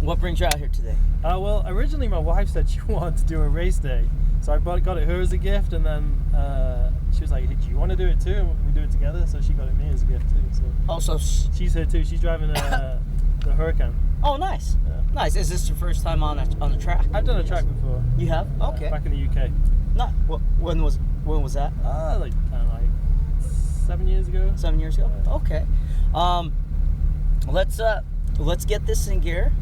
what brings you out here today? Well, originally my wife said she wanted to do a race day, so I got it her as a gift, and then she was like, hey, do you want to do it too? And we do it together, so she got it me as a gift too. So she's here too. She's driving the Huracan. Oh, nice. Yeah. Nice. Is this your first time on the track? I've done a track before. You have? Okay. Back in the UK. Not. When was that? Like 7 years ago. 7 years ago. Okay. Let's get this in gear.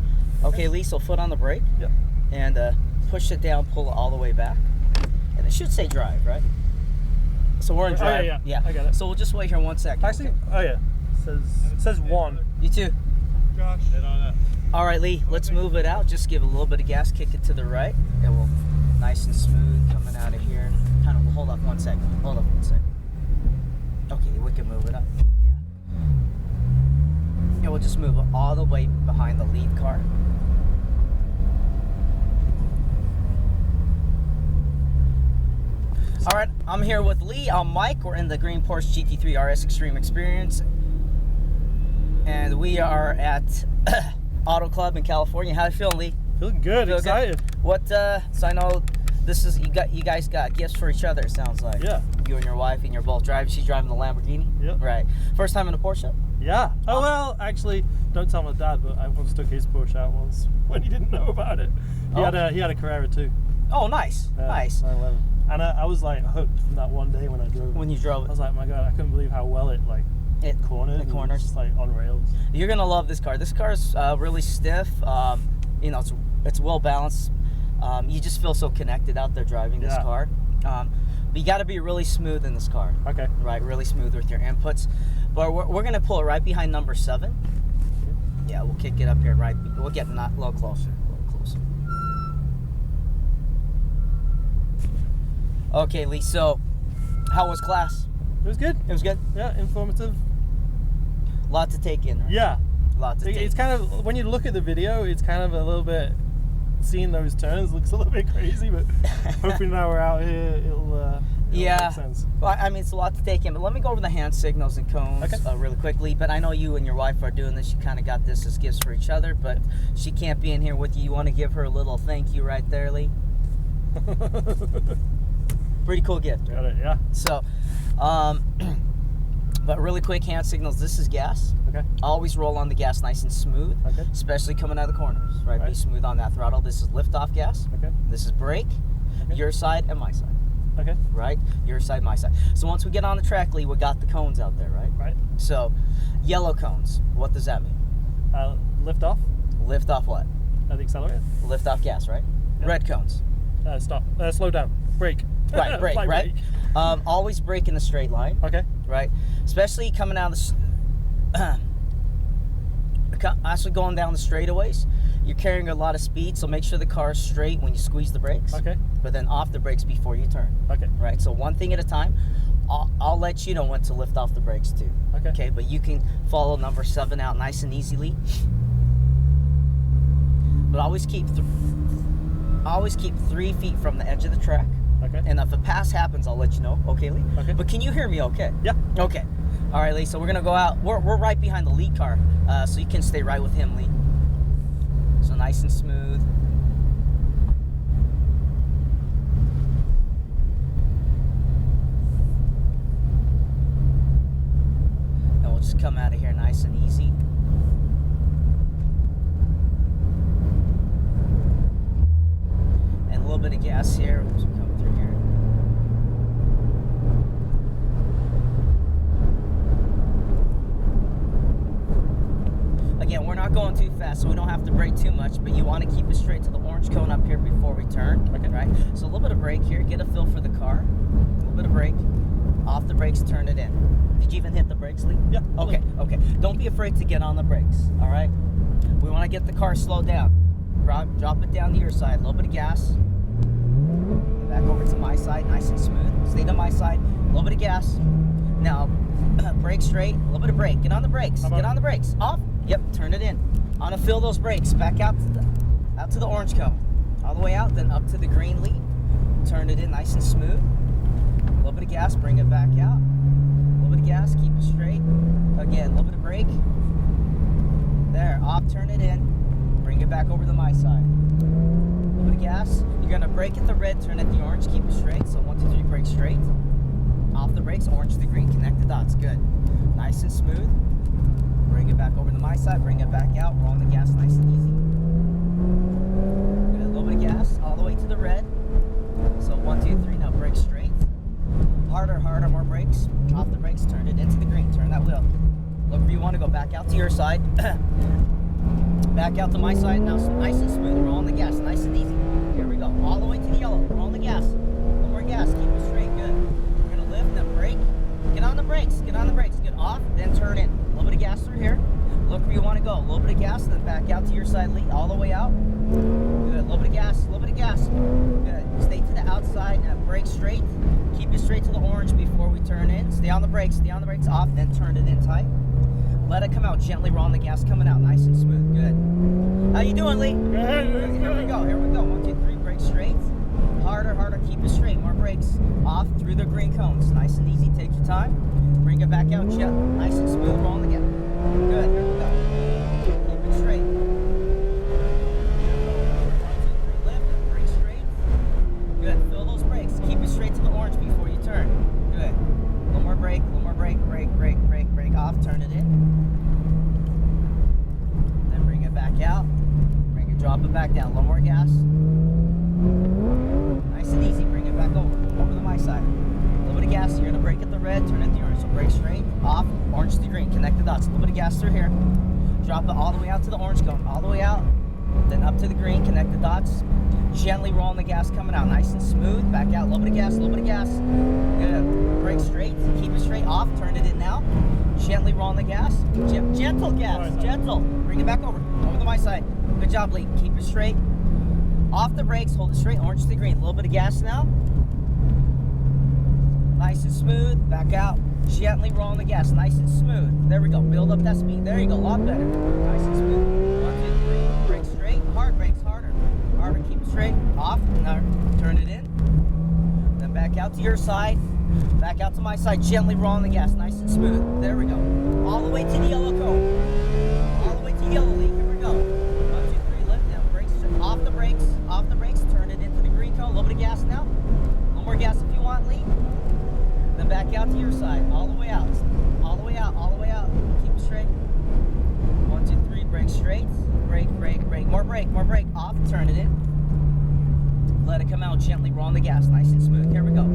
Okay, Lee. So foot on the brake. Yep. And push it down, pull it all the way back, and it should say drive, right? So we're in drive. Oh, yeah. I got it. So we'll just wait here 1 second. Actually, okay? It says 1. You too. Josh. All right, Lee. Let's move it out. Just give it a little bit of gas, kick it to the right, and we'll nice and smooth coming out of here. Kind of. We'll hold up 1 second. Hold up 1 second. Okay, we can move it up. Yeah. And we'll just move it all the way behind the lead car. All right, I'm here with Lee. I'm Mike. We're in the green Porsche GT3 RS Xtreme Xpereince, and we are at Auto Club in California. How you feeling, Lee? Feeling good, excited. Good? What? So I know this is you guys got gifts for each other. It sounds like. Yeah. You and your wife, and you're both driving. She's driving the Lamborghini. Yep. Right. First time in a Porsche. Yeah. Oh well, actually, don't tell my dad, but I once took his Porsche out once when he didn't know about it. He had a Carrera too. Oh, nice. Nice. 911. And I was like hooked from that one day when I drove it. When you drove it. I was like, my God, I couldn't believe how well it cornered. The corners. Just like on rails. You're gonna love this car. This car's really stiff. You know, it's well balanced. You just feel so connected out there driving this car. But you got to be really smooth in this car. Okay. Right, really smooth with your inputs. But we're gonna pull it right behind number 7. Okay. Yeah, we'll kick it up here right. We'll get a little closer. Okay, Lee, so how was class? It was good. It was good? Yeah, informative. A lot to take in, right? Yeah. A lot to take in. It's kind of, when you look at the video, it's kind of a little bit, seeing those turns looks a little bit crazy, but hoping that we're out here, it'll make sense. Well, I mean, it's a lot to take in, but let me go over the hand signals and cones really quickly. But I know you and your wife are doing this. You kind of got this as gifts for each other, but she can't be in here with you. You want to give her a little thank you right there, Lee? Pretty cool gift. Right? Got it, yeah. So, but really quick hand signals. This is gas. Okay. Always roll on the gas nice and smooth, especially coming out of the corners, right? Be smooth on that throttle. This is lift-off gas. Okay. This is brake, your side and my side. Okay. Right? Your side, my side. So once we get on the track, Lee, we got the cones out there, right? Right. So, yellow cones, what does that mean? Lift off. Lift off what? The accelerator. Lift off gas, right? Yep. Red cones. Stop. Slow down. Brake. Right, brake, right? Always brake in the straight line. Okay. Right? Especially coming out of the... actually going down the straightaways, you're carrying a lot of speed, so make sure the car is straight when you squeeze the brakes. Okay. But then off the brakes before you turn. Okay. Right? So one thing at a time. I'll let you know when to lift off the brakes too. Okay. Okay, but you can follow number 7 out nice and easily. But always keep 3 feet from the edge of the track. Okay. And if a pass happens, I'll let you know. Okay, Lee? Okay. But can you hear me okay? Yeah. Okay. All right, Lee, so we're going to go out. We're right behind the lead car, so you can stay right with him, Lee. So nice and smooth. And we'll just come out of here nice and easy. And a little bit of gas here. We'll just come through here. Again, we're not going too fast, so we don't have to brake too much, but you want to keep it straight to the orange cone up here before we turn. Okay. Right? So a little bit of brake here, get a feel for the car. A little bit of brake. Off the brakes, turn it in. Did you even hit the brakes, Lee? Yeah. Okay, okay. Don't be afraid to get on the brakes, all right? We want to get the car slowed down. Drop it down to your side, a little bit of gas. Back over to my side, nice and smooth. Stay to my side, a little bit of gas. Now, brake straight, a little bit of brake. Get on the brakes, get on the brakes. Off, yep, turn it in. I want to feel those brakes, back out to the orange cone. All the way out, then up to the green lead. Turn it in nice and smooth. A little bit of gas, bring it back out. A little bit of gas, keep it straight. Again, a little bit of brake. There, off, turn it in. Bring it back over to my side. A little bit of gas. You're gonna brake at the red, turn at the orange, keep it straight. So 1, 2, 3, brake straight. Off the brakes, orange to the green, connect the dots, good. Nice and smooth. Bring it back over to my side, bring it back out. We're on the gas, nice and easy. Good, a little bit of gas, all the way to the red. So 1, 2, 3, now brake straight. Harder, harder, more brakes. Off the brakes, turn it into the green, turn that wheel. Look where you want to go, back out to your side. Back out to my side, now nice and smooth. We're on the gas, nice and easy. Here we go, all the way to the yellow. We're on the gas. No more gas, keep it straight, good. We're gonna lift, then brake. Get on the brakes, get on the brakes. Get off, then turn in. A little bit of gas through here. Look where you want to go. A little bit of gas, then back out to your side, lead all the way out. Good, a little bit of gas, a little bit of gas. Good, stay to the outside, now brake straight. Keep it straight to the orange before we turn in. Stay on the brakes, off, then turn it in tight. Let it come out gently, we're on the gas coming out, nice and smooth, good. How you doing, Lee? Good. Here we go, 1, 2, 3, brake straight. Harder, harder, keep it straight, more brakes. Off through the green cones, nice and easy, take your time. Bring it back out, nice and smooth, we're on the gas. Good, here we go. Keep it straight. 1, 2, 3, lift and brake straight. Good, fill those brakes, keep it straight to the orange before you turn. Good. A little more brake, brake off, turn it in. Then bring it back out. Drop it back down, a little more gas. Nice and easy, bring it back over to my side. A little bit of gas, you're gonna brake at the red, turn at the orange. So brake straight, off, orange to the green, connect the dots. A little bit of gas through here. Drop it all the way out to the orange cone, all the way out. Then up to the green, connect the dots. Gently rolling the gas coming out, nice and smooth. Back out, a little bit of gas, Good, brake straight, keep it straight, off, turn it in now. Gently rolling the gas, gentle gas, gentle. Bring it back over to my side. Good job, Lee. Keep it straight. Off the brakes, hold it straight, orange to the green. A little bit of gas now. Nice and smooth. Back out. Gently rolling the gas, nice and smooth. There we go. Build up that speed. There you go. A lot better. Nice and smooth. 1, 2, 3. Brake straight. Hard brakes, harder. Harder. Keep it straight. Off. Now turn it in. Then back out to your side. Back out to my side. Gently rolling the gas, nice and smooth. There we go. All the way to the yellow cone. All the way to yellow, Lee. Here we go. 1, 2, 3, lift now, brakes, off the brakes, turn it into the green cone, a little bit of gas now, a little more gas if you want, Lee. Then back out to your side, all the way out, keep it straight. 1, 2, 3, brake straight, brake, more brake, off, turn it in. Let it come out gently, roll on the gas, nice and smooth, here we go. Good,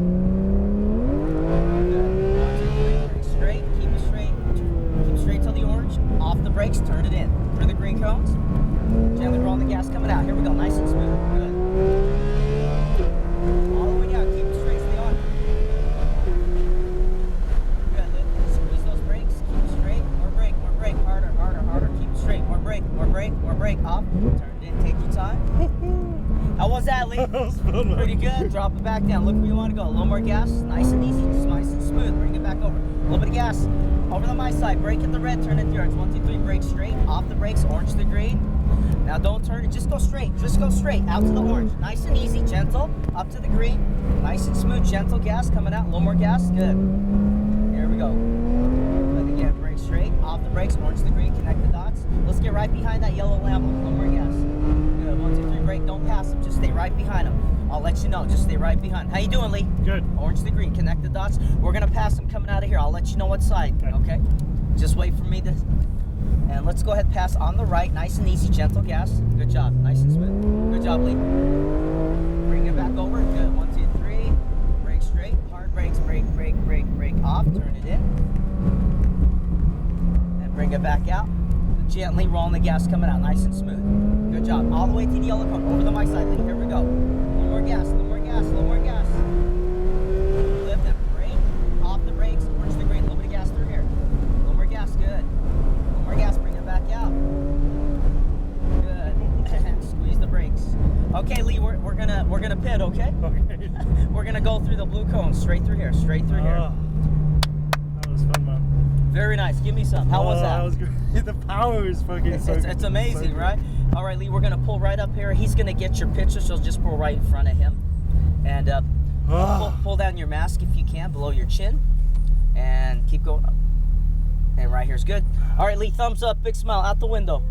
1, 2, 3, brake straight, keep it straight till the orange, off the brakes, turn it in. Through the green cones, gently rolling the gas coming out. Here we go, nice and smooth. Good. All the way down, keep it straight, stay on. Good, squeeze those brakes, keep it straight. More brake, harder, keep it straight. More brake, off. Turn it in, take your time. How was that, Lee? That was fun, Pretty good. Drop it back down. Look where you want to go. A little more gas, nice and easy, just nice and smooth. Bring it back over. A little bit of gas. Over to my side, brake at the red, turn at the orange. 1, 2, 3, brake straight, off the brakes, orange to the green. Now don't turn it, just go straight, out to the orange. Nice and easy, gentle, up to the green. Nice and smooth, gentle gas coming out, a little more gas, good. Here we go. And again, brake straight, off the brakes, orange to the green, connect the dots. Let's get right behind that yellow Lambo, a little more gas. Good, 1, 2, 3, brake, don't pass him, just stay right behind him. I'll let you know, just stay right behind. How you doing, Lee? Good. Orange to green, connect the dots. We're gonna pass him coming out of here. I'll let you know what side, okay? Just wait for me to, and let's go ahead, pass on the right, nice and easy, gentle gas. Good job, nice and smooth. Good job, Lee. Bring it back over, good, 1, 2, 3. Brake straight, hard brakes, brake off, turn it in. And bring it back out. Gently rolling the gas coming out, nice and smooth. Good job, all the way to the yellow cone, over to my side, Lee. Here we go. A little more gas. Lift and brake, off the brakes, orange to green, a little bit of gas through here. A little more gas, good. A little more gas, bring it back out. Good. Squeeze the brakes. Okay, Lee, we're gonna pit, okay? Okay. We're gonna go through the blue cone, straight through here. That was fun, man. Very nice. Give me some. How was that? That was great. The power is fucking It's amazing, right? All right, Lee, we're going to pull right up here. He's going to get your picture, so just pull right in front of him. And pull down your mask if you can, below your chin. And keep going up. And right here's good. All right, Lee, thumbs up, big smile, out the window.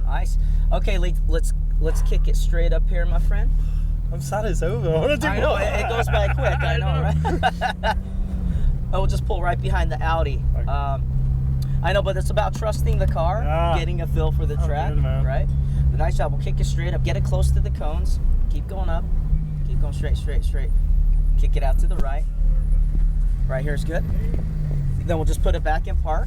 Nice. Okay, Lee, let's kick it straight up here, my friend. I'm sad it's over. I know, it goes by quick. I know, right? Oh, we'll just pull right behind the Audi. Okay. I know, but it's about trusting the car, getting a feel for the track, good, man. right? But nice job. We'll kick it straight up. Get it close to the cones. Keep going up. Keep going straight, straight, straight. Kick it out to the right. Right here is good. Then we'll just put it back in park.